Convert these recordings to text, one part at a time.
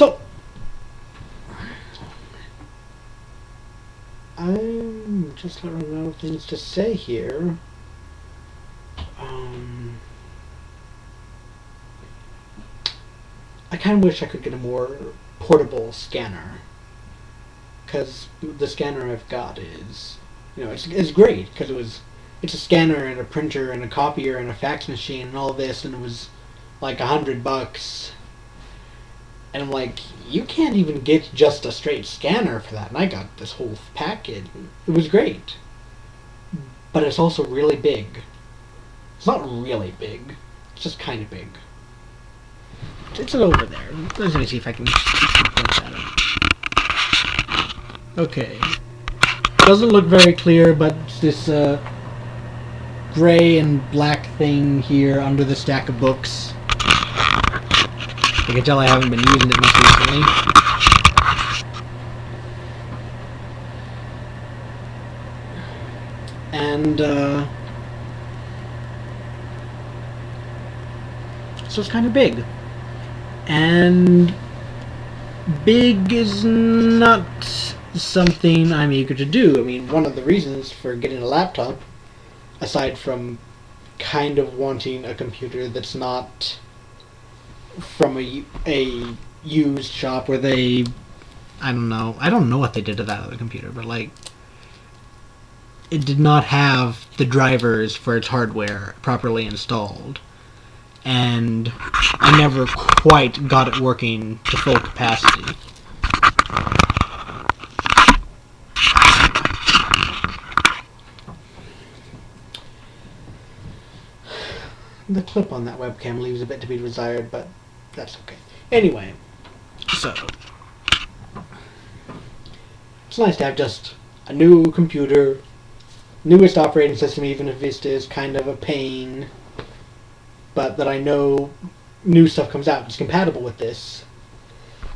So, I'm just running out of things to say here. I kind of wish I could get a more portable scanner, because the scanner I've got is, it's great, because it's a scanner and a printer and a copier and a fax machine and all this, and it was like $100. And I'm like, you can't even get just a straight scanner for that. And I got this whole package. It was great. But it's also really big. It's not really big. It's just kind of big. It's over there. Let me see if I can point that up. Okay. Doesn't look very clear, but it's this gray and black thing here under the stack of books. You can tell I haven't been using it much recently. And, so it's kind of big. And big is not something I'm eager to do. I mean, one of the reasons for getting a laptop, aside from kind of wanting a computer that's not from a used shop where they, I don't know what they did to that other computer, but like, it did not have the drivers for its hardware properly installed, and I never quite got it working to full capacity. The clip on that webcam leaves a bit to be desired, but that's okay. Anyway, so it's nice to have just a new computer, newest operating system, even if Vista is kind of a pain, but that I know new stuff comes out. It's compatible with this,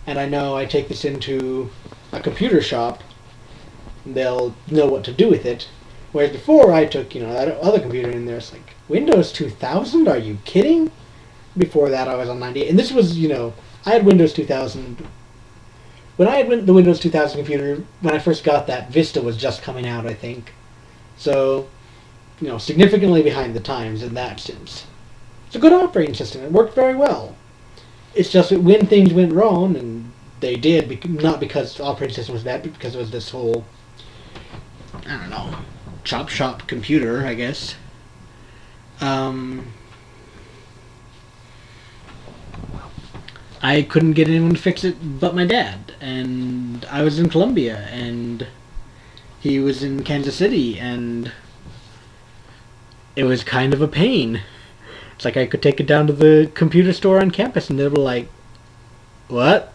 and I know I take this into a computer shop, they'll know what to do with it. Whereas before I took, that other computer in there, it's like, Windows 2000? Are you kidding? Before that I was on 98. And this was, I had Windows 2000. When I had the Windows 2000 computer, when I first got that, Vista was just coming out, I think. So, significantly behind the times in that sense. It's a good operating system. It worked very well. It's just that when things went wrong, and they did, not because the operating system was bad, but because it was this whole, I don't know, chop shop computer, I guess. I couldn't get anyone to fix it but my dad, and I was in Columbia, and he was in Kansas City, and it was kind of a pain. It's like I could take it down to the computer store on campus, and they were like, "What?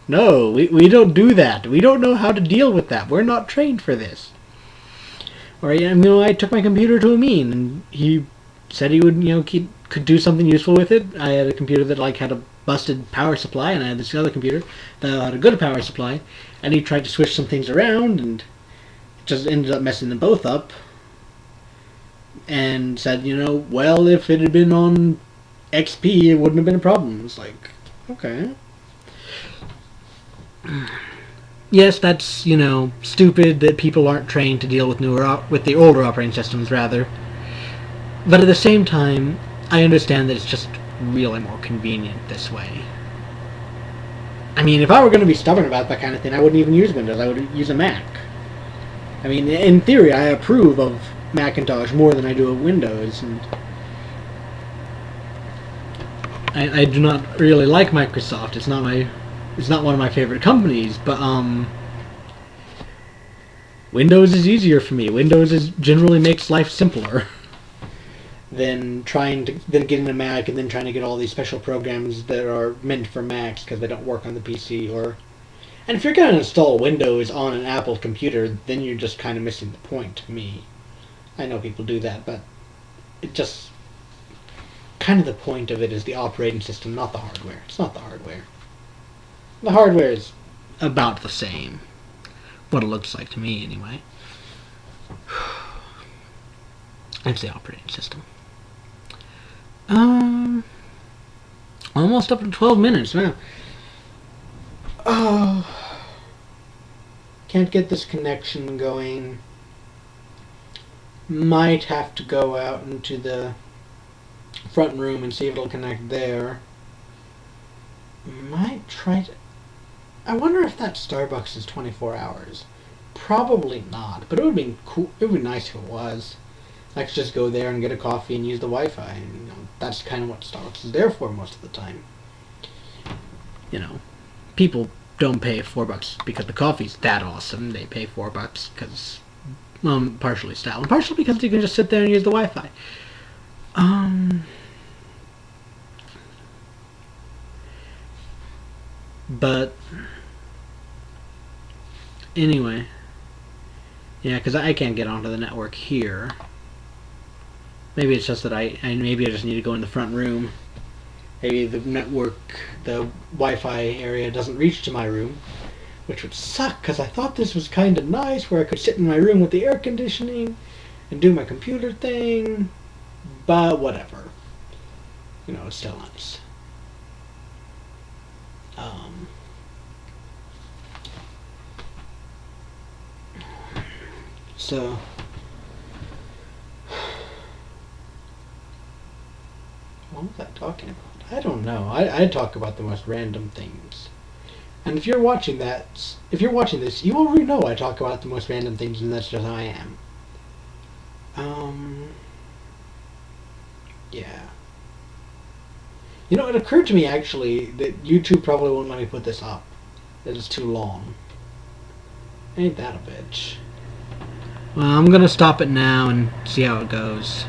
No, we don't do that. We don't know how to deal with that. We're not trained for this." Or, I took my computer to Amin, and he said he would, could do something useful with it. I had a computer that, had a busted power supply, and I had this other computer that had a good power supply, and he tried to switch some things around, and just ended up messing them both up, and said, well, if it had been on XP, it wouldn't have been a problem. It's like, okay. Yes, that's, stupid that people aren't trained to deal with with the older operating systems, rather. But at the same time, I understand that it's just really more convenient this way. I mean, if I were going to be stubborn about that kind of thing, I wouldn't even use Windows. I would use a Mac. I mean, in theory, I approve of Macintosh more than I do of Windows, and I do not really like Microsoft. It's not one of my favorite companies, but Windows is easier for me. Windows generally makes life simpler than getting a Mac and then trying to get all these special programs that are meant for Macs because they don't work on the PC. And if you're going to install Windows on an Apple computer, then you're just kind of missing the point to me. I know people do that, but it just kind of the point of it is the operating system, not the hardware. It's not the hardware. The hardware is about the same. What it looks like to me, anyway. It's the operating system. Almost up to 12 minutes. Wow. Oh, can't get this connection going. Might have to go out into the front room and see if it'll connect there. Might try to... I wonder if that Starbucks is 24 hours. Probably not, but it would be cool. It would be nice if it was. I could just go there and get a coffee and use the Wi-Fi. And, you know, that's kind of what Starbucks is there for most of the time. You know, people don't pay $4 because the coffee's that awesome. They pay $4 because, partially style, and partially because you can just sit there and use the Wi-Fi. But anyway, yeah, because I can't get onto the network here. Maybe it's just that maybe I just need to go in the front room. Maybe the network, the Wi-Fi area doesn't reach to my room, which would suck because I thought this was kind of nice where I could sit in my room with the air conditioning and do my computer thing, but whatever. You know, it's still nice. So what was I talking about? I don't know. I talk about the most random things. And if you're watching this, you already know I talk about the most random things, and that's just how I am. Yeah. You know, it occurred to me actually that YouTube probably won't let me put this up. That it's too long. Ain't that a bitch? Well, I'm gonna stop it now and see how it goes.